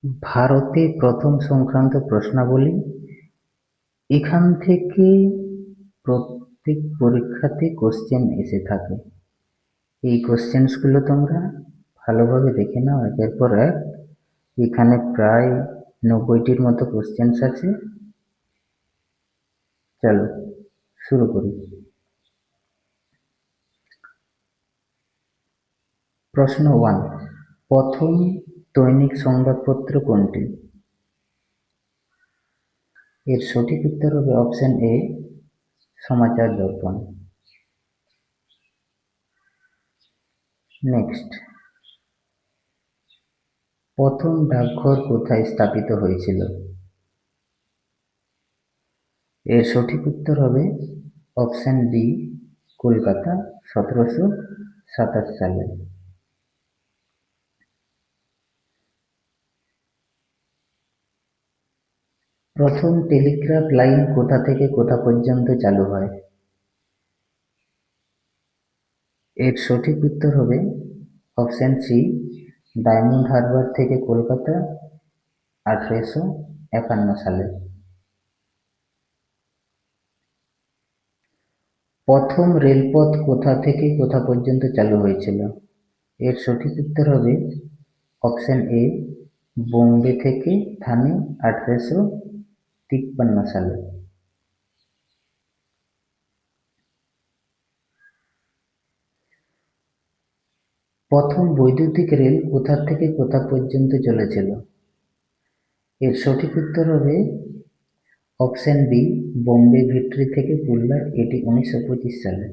ভারতে প্রথম সংক্রান্ত প্রশ্নাবলী। এখান থেকে প্রত্যেক পরীক্ষাতে কোশ্চেন এসে থাকে। এই কোশ্চেন্সগুলো তোমরা ভালোভাবে দেখে নাও একের পর এক। এখানে প্রায় 90টির মতো কোশ্চেন্স আছে। চলো শুরু করি। প্রশ্ন 1, প্রথম দৈনিক সংবাদপত্র কোনটি? এর সঠিক উত্তর হবে অপশন এ, সমাচার দর্পণ। নেক্সট, প্রথম ডাকঘর কোথায় স্থাপিত হয়েছিল? এর সঠিক উত্তর হবে অপশন বি, কলকাতা, 1727 সালে। প্রথম টেলিগ্রাফ লাইন কোথা থেকে কোথা পর্যন্ত চালু হয়? এর সঠিক উত্তর হবে অপশন সি, ডায়মন্ড হারবার থেকে কলকাতা, 1851 সালে। প্রথম রেলপথ কোথা থেকে কোথা পর্যন্ত চালু হয়েছিল? এর সঠিক উত্তর হবে অপশন এ, বোম্বে থেকে থানে, 1853 সালে। প্রথম বৈদ্যুতিক রেল কোথা থেকে কোথা পর্যন্ত চলেছিল? এর সঠিক উত্তর হবে অপশন বি, বোম্বে ভিক্টরি থেকে পুরলা, এটি 1925 সালে।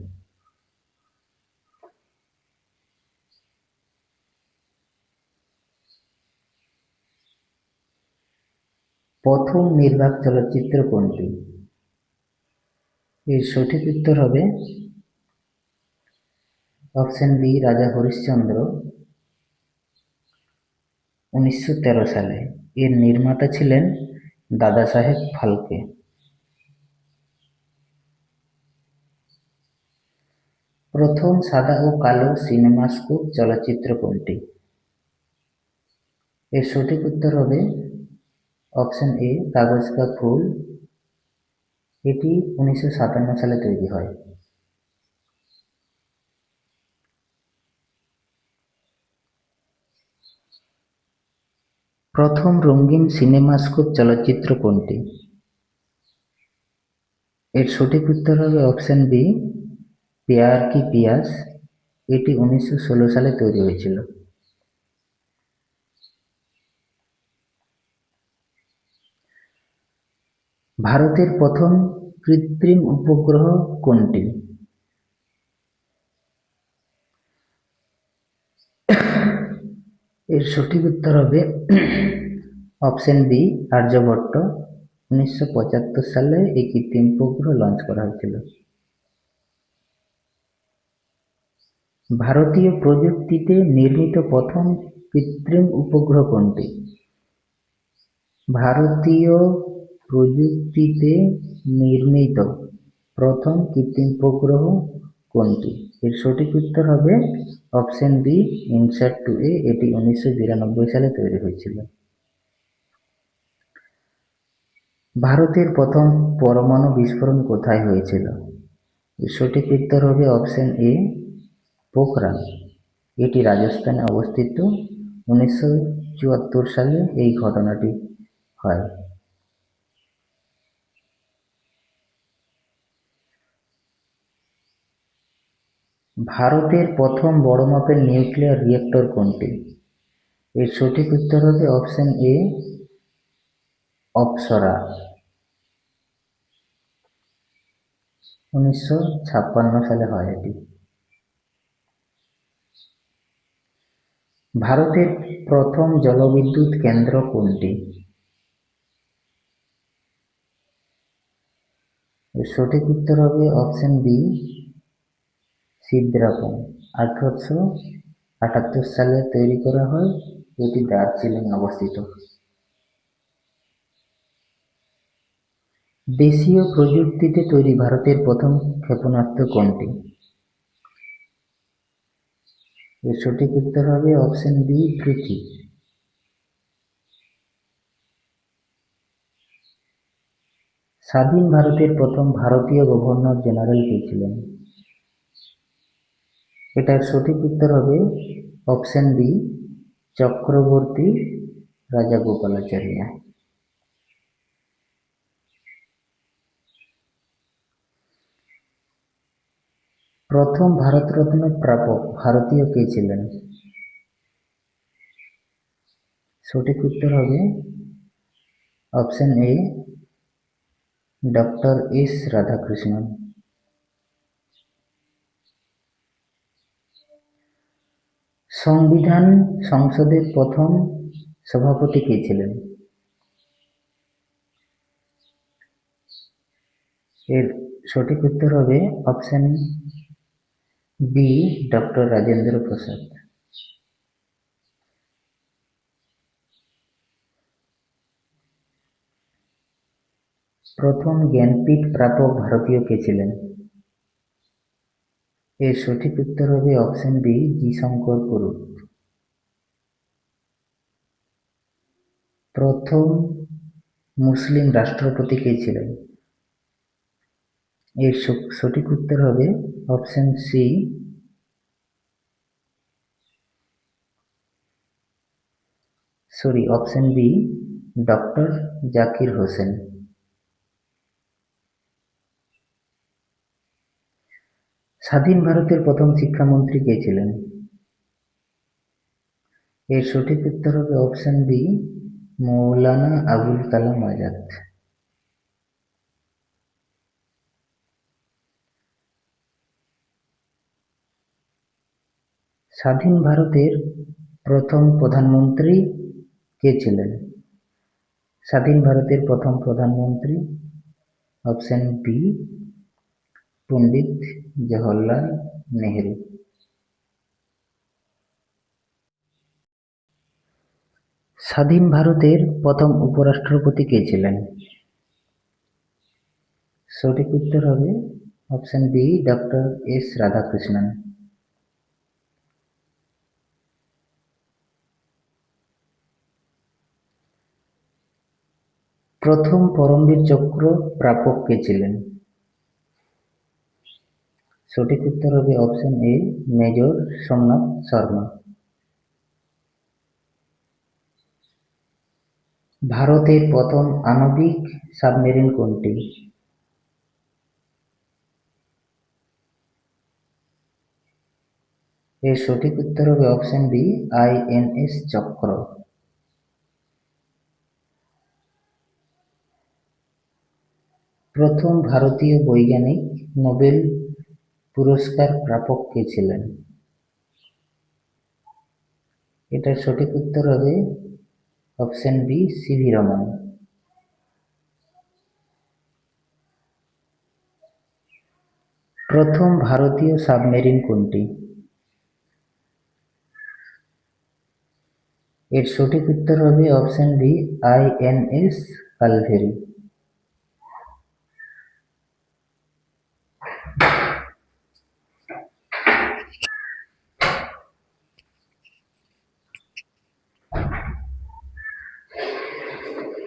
প্রথম নির্বাক চলচ্চিত্র কোনটি? এর সঠিক উত্তর হবে অপশন বি, রাজা হরিশ্চন্দ্র, 1913 সালে। এর নির্মাতা ছিলেন দাদা সাহেব ফালকে। প্রথম সাদা ও কালো সিনেমাস্কোপ চলচ্চিত্র কোনটি? এর সঠিক উত্তর হবে অপশন এ, কাগজ কা ফুল, এটি 1957 সালে তৈরি হয়। প্রথম রঙিন সিনেমাস্কোপ চলচ্চিত্র কোনটি? এর সঠিক উত্তর হবে অপশন বি, প্যার কি পিয়াস, এটি 1916 সালে তৈরি হয়েছিল। ভারতের প্রথম কৃত্রিম উপগ্রহ কোনটি? এর সঠিক উত্তর হবে অপশন বি, আর্যভট্ট, 1975 সালে এই কৃত্রিম উপগ্রহ লঞ্চ করা হয়েছিল। ভারতীয় প্রযুক্তিতে নির্মিত প্রথম কৃত্রিম উপগ্রহ কোনটি? ভারতীয় প্রযুক্তিতে নির্মিত প্রথম কৃত্রিম উপগ্রহ কোনটি? এর সঠিক উত্তর হবে অপশন বি, ইনস্যাট 2A, এটি 1992 সালে তৈরি হয়েছিল। ভারতের প্রথম পরমাণু বিস্ফোরণ কোথায় হয়েছিল? এর সঠিক উত্তর হবে অপশন এ, পোখরান, এটি রাজস্থানে অবস্থিত। 1974 সালে এই ঘটনাটি হয়। ভারতের প্রথম বড় মাপের নিউক্লিয়ার রিয়েক্টর কোনটি? এর সঠিক উত্তর হবে অপশন এ, অপ্সরা, 1956 সালে হয় এটি। ভারতের প্রথম জলবিদ্যুৎ কেন্দ্র কোনটি? এর সঠিক উত্তর হবে অপশন বি, সিদ্রাপুর, 1878 সালে তৈরি করা হয়, এটি দার্জিলিং অবস্থিত। দেশীয় প্রযুক্তিতে তৈরি ভারতের প্রথম ক্ষেপণাস্ত্র কোনটি? এর সঠিক উত্তর হবে অপশন বি, পৃথ্বী। স্বাধীন ভারতের প্রথম ভারতীয় গভর্নর জেনারেল কে ছিলেন? এটার সঠিক উত্তর হবে অপশন বি, চক্রবর্তী রাজাগোপালাচারী। প্রথম ভারতরত্ন প্রাপক ভারতীয় কে ছিলেন? সঠিক উত্তর হবে অপশন এ, ডক্টর এস রাধাকৃষ্ণন। সংবিধান সংসদের প্রথম সভাপতি কে ছিলেন? এর সঠিক উত্তর হবে option B, doctor Rajendra Prasad. প্রথম জ্ঞানপীঠ প্রাপক ভারতীয় কে ছিলেন? এর সঠিক উত্তর হবে অপশন বি, জি শঙ্কর পুরুত। প্রথম মুসলিম রাষ্ট্রপতি কে ছিলেন? এর সঠিক উত্তর হবে option C, option B, doctor Zakir Hussain. স্বাধীন ভারতের প্রথম শিক্ষামন্ত্রী কে ছিলেন? এর সঠিক উত্তর হবে অপশন বি, মৌলানা আবুল কালাম আজাদ। স্বাধীন ভারতের প্রথম প্রধানমন্ত্রী কে ছিলেন? স্বাধীন ভারতের প্রথম প্রধানমন্ত্রী অপশন বি, পণ্ডিত জওহরলাল নেহেরু। স্বাধীন ভারতের প্রথম উপরাষ্ট্রপতি কে ছিলেন? সঠিক উত্তর হবে option B, doctor S Radhakrishnan. প্রথম পরমবীর চক্র প্রাপক কে ছিলেন? সঠিক উত্তর হবে option A, major Somnath Sharma. ভারতের প্রথম আণবিক সাবমেরিন কোনটি? এর সঠিক উত্তর হবে অপশন বি, আইএনএস চক্র। প্রথম ভারতীয় বৈজ্ঞানিক নোবেল পুরস্কার প্রাপক কে ছিলেন? এটার সঠিক উত্তর হবে অপশন বি, সিভি রমন। প্রথম ভারতীয় সাবমেরিন কোনটি? এর সঠিক উত্তর হবে অপশন বি, আইএনএস কালভেরি।